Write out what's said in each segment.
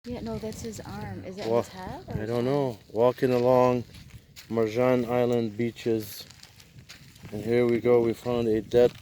Yeah, no, that's his arm. Is that Well, his head? I don't know. Walking along Marjan Island beaches, and here we go. We found a dead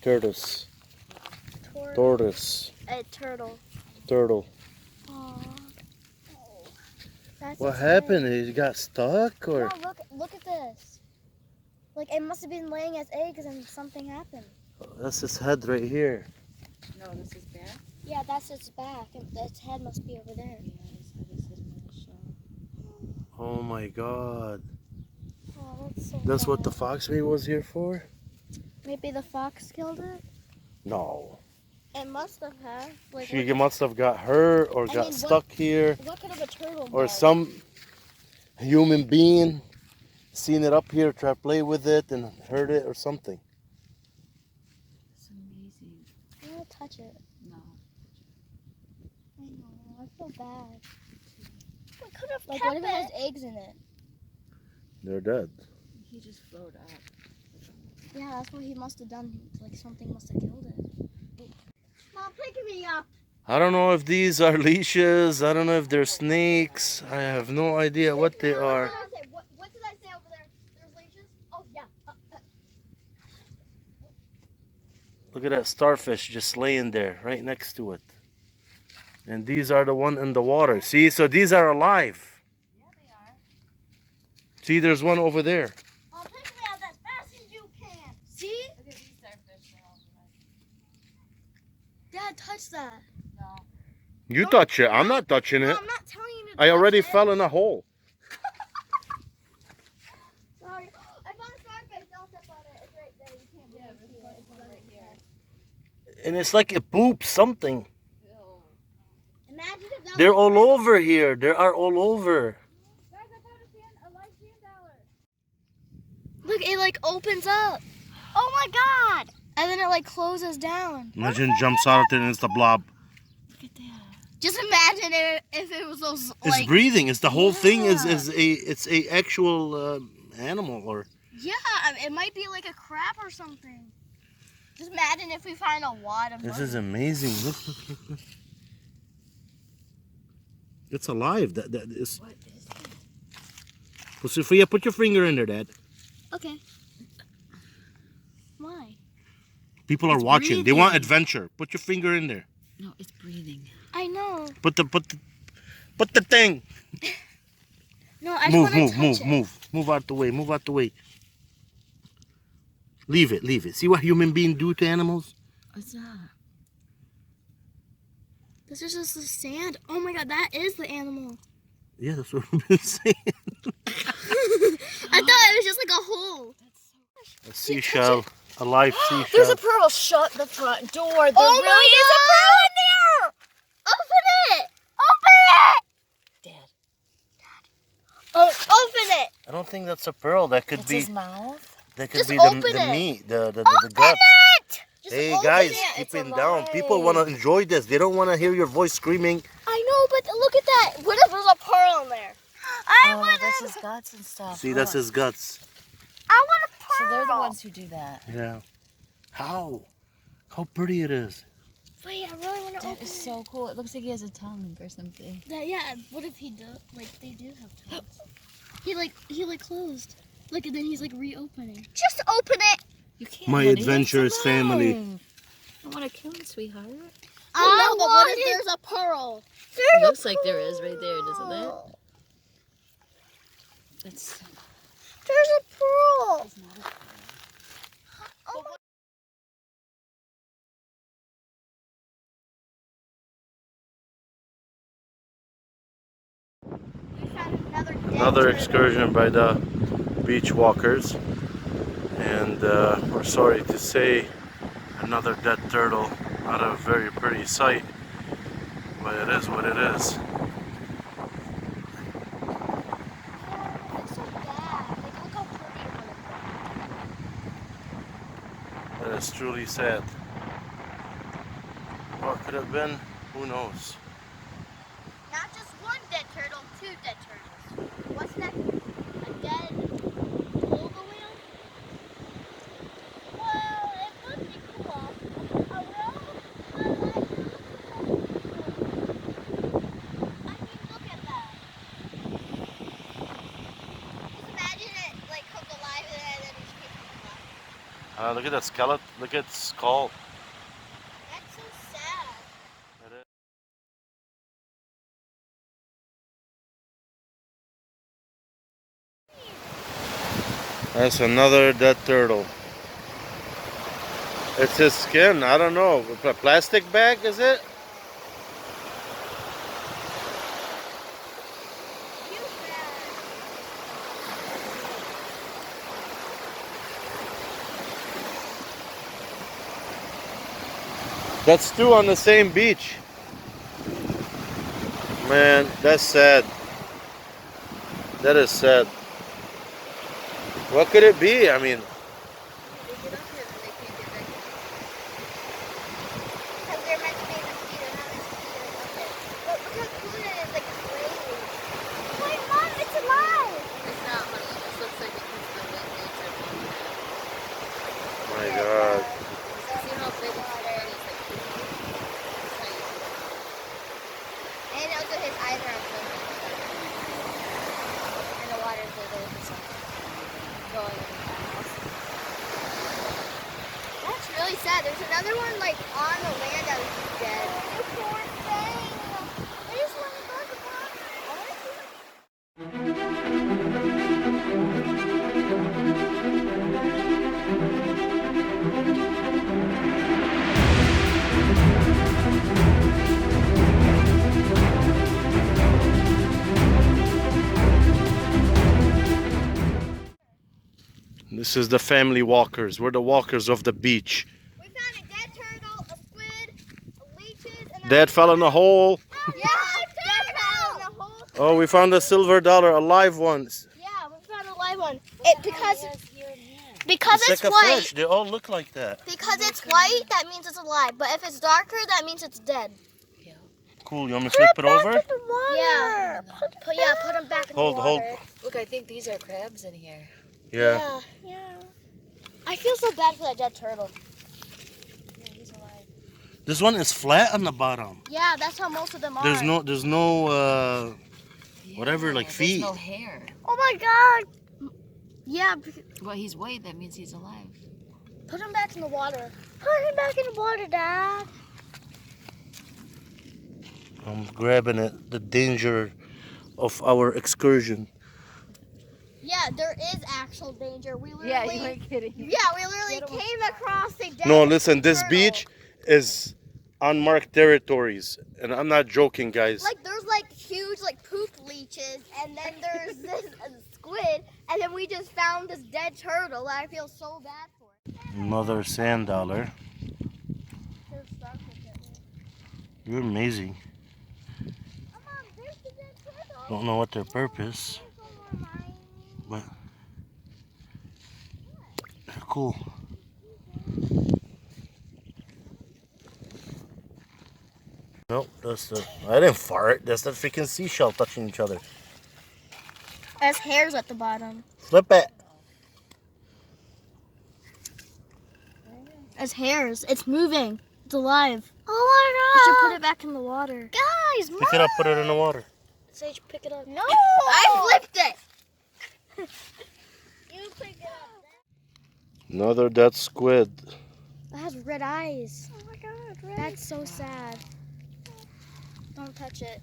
tortoise. Tortoise. A turtle. Turtle. Aww. That's What his happened? head. He got stuck, or? No, look at this. Like it must have been laying its eggs and something happened. That's his head right here. No, this is back. Yeah, that's its back, and its head must be over there. Yeah, his head is his mouth. Oh my God. Oh, that's so That's bad. what the fox meat was here for? Maybe the fox killed it? No. It must have had. Like, She must have got hurt or got stuck here, what could have a turtle or done? some human being seen it up here, tried to play with it and hurt it or something. It's amazing. I want to touch it. No. I know. I feel bad. We could have Like, kept what if it has eggs in it? They're dead. He just floated up. Yeah, that's what he must have done. Like something must have killed it. Mom, pick me up. I don't know if these are leashes. I don't know if they're snakes. I have no idea what they are. What did I say over there? There's leashes? Oh, yeah. Look at that starfish just laying there right next to it. And these are the one in the water. See, so these are alive. Yeah, they are. See, there's one over there. Mom, pick me up as fast as you can. See? Look at these starfish. Dad, touch that. No. You touch it. I'm not touching No, it. I'm not telling you to I already touch it. fell in a hole. Sorry. I found a starfish. Don't step on it. It's right there. You can't really see it. It's right here. And it's like it poops something. Imagine if that They're was all over here. They are all over. Guys, I found a live sand dollar. Look, it like opens up. Oh my God! And then it like closes down. Imagine it jumps out and it's the blob. Look at that. Just imagine if it was those It's like. breathing. It's the whole thing is Yeah. it's a actual animal or. Yeah, it might be like a crab or something. Just imagine if we find a wad of. This is amazing. Look. It's alive. That is. What is that? Well, Sophia, put your finger in there, Dad. Okay. Why? People are It's watching. They want breathing. adventure. Put your finger in there. No, it's breathing. I know. Put the thing. No, I Move, just want to touch it. move out the way. Move out the way. Leave it. See what human beings do to animals? What's that? This is just the sand. Oh my God, that is the animal. Yeah, that's what I've been saying. I thought it was just like a hole. A seashell, a live seashell. There's a pearl. Shut the front door. There Oh really is a pearl in there. Open it! Open it! Dad. Oh, open it! I don't think that's a pearl. That could It's be. his mouth. That could Just be open the it. meat, the Open guts. it! Just Hey open guys, it. keep It's it down. alive. People want to enjoy this. They don't want to hear your voice screaming. I know, but look at that. What if there's a pearl in there? I Oh, want that's his guts and stuff. See, that's his guts. I want a pearl. So they're the ones who do that. Yeah. How pretty it is. Wait, I really want to That open is it. so cool. It looks like he has a tongue or something. Yeah, what if he does? Like, they do have tongues. He closed. Look, and then he's like reopening. Just open it. You can't. My honey, it's adventurous family. alive. I want to kill him, sweetheart. I know, but what if there's a pearl? It looks like there is right there, doesn't it? That's There's a pearl. it's not a pearl. Oh my. We found another dead Another turtle. excursion by the beach walkers. And we're sorry to say another dead turtle. Not a very pretty sight, but it is what it is. It's so bad. Like, look how pretty it was. That is truly sad. What could have been? Who knows? Not just one dead turtle, two dead turtles. What's that? A dead beluga whale? Well, it could be cool. A whale? I like Look at that skeleton. Look at its skull. That's so sad. That's another dead turtle. It's his skin. I don't know. A plastic bag, is it? That's two on the same beach. Man, that's sad. That is sad. What could it be? I mean, Because they're meant to be mosquitoes, not mosquitoes. But look how cool it is, like crazy. Wait, Mom, it's alive! It's not, honey. It just looks like it keeps the wind nature being there. oh my God. See how big its head is? Like, it's tiny. And also his eyes are on focus. And the water's like over the sun. Going in the house. That's really sad. There's another one like on the land that was dead. You poor thing. I just want to go to the water. I want to see what This is the family walkers. We're the walkers of the beach. we found a dead turtle, a squid, leeches, and Dad fell in a hole. yeah, dead fell in the hole. Oh, we found a silver dollar, a live one. Yeah, we found a live one. It because It's it's like a white. fish. They all look like that. Because it's white, that means it's alive. But if it's darker, that means it's dead. Cool. You want me to flip it over? Yeah. Put them back in Hold, the hold. water. Look, I think these are crabs in here. Yeah. Yeah. I feel so bad for that dead turtle. Yeah, he's alive. This one is flat on the bottom. Yeah, that's how most of them are. There's no whatever, like There's feet. no hair. Oh my God. Yeah, Well, he's white. That means he's alive. put him back in the water. Put him back in the water, Dad. I'm grabbing it. The danger of our excursion. Yeah, there is actual danger. We literally, Yeah, you weren't kidding. Yeah, we literally came across a dead No, listen. This turtle. beach is unmarked territories, and I'm not joking, guys. Like there's like huge like poop leeches, and then there's this squid, and then we just found this dead turtle. That I feel so bad for. Another sand dollar. You're amazing. There's the dead turtle. Don't know what their purpose, but they're cool. Nope, that's the. I didn't fart. That's the freaking seashell touching each other. There's hairs at the bottom. Flip it. There's hairs. It's moving. It's alive. Oh my God! You should put it back in the water. Guys, Pick it up. Put it in the water. Sage, pick it up. No! I flipped it! You pick it up. Another dead squid. It has red eyes. Oh my God, red. That's so sad. Don't touch it.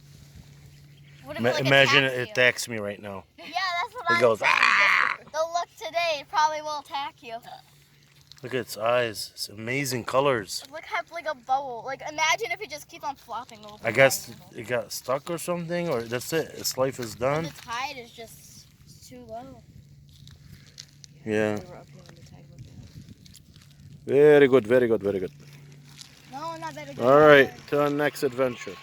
What if Imagine attacks it you? attacks me right now. Yeah, that's what It I'm goes, saying. "Ah!" The look today, it probably will attack you. Look at its eyes. It's amazing colors. Look how like a bowl. Like imagine if it just keeps on flopping over. I guess it got stuck or something, or that's it. Its life is done. The tide is just too low. Yeah. We were up here when the tide went down. Very good, very good, very good. No, not better. All right, to our next adventure.